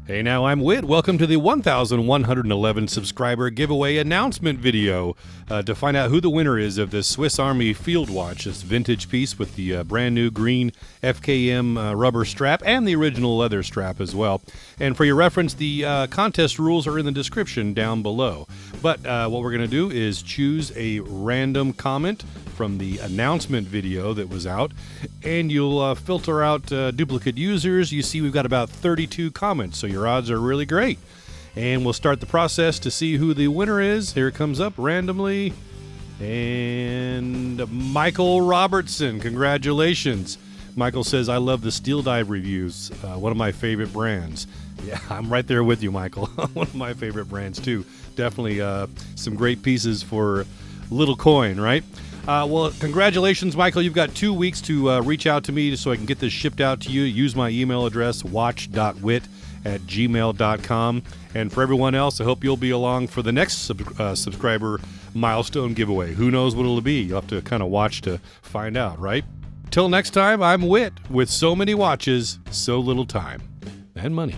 Hey, now I'm Witt. Welcome to the 1,111 subscriber giveaway announcement video to find out who the winner is of this Swiss Army Field Watch, this vintage piece with the brand new green FKM rubber strap and the original leather strap as well. And for your reference, the contest rules are in the description down below. But what we're going to do is choose a random comment from the announcement video that was out, and you'll filter out duplicate users. You see we've got about 32 comments, so your odds are really great. And we'll start the process to see who the winner is. Here it comes up randomly. And Michael Robertson, congratulations. Michael says, I love the Steel Dive reviews, one of my favorite brands. Yeah, I'm right there with you, Michael. One of my favorite brands, too. Definitely some great pieces for little coin, right? Well, congratulations, Michael. You've got 2 weeks to reach out to me so I can get this shipped out to you. Use my email address, watch.witt@gmail.com. And for everyone else, I hope you'll be along for the next subscriber milestone giveaway. Who knows what it'll be? You'll have to kind of watch to find out, right? Till next time, I'm Witt with so many watches, so little time and money.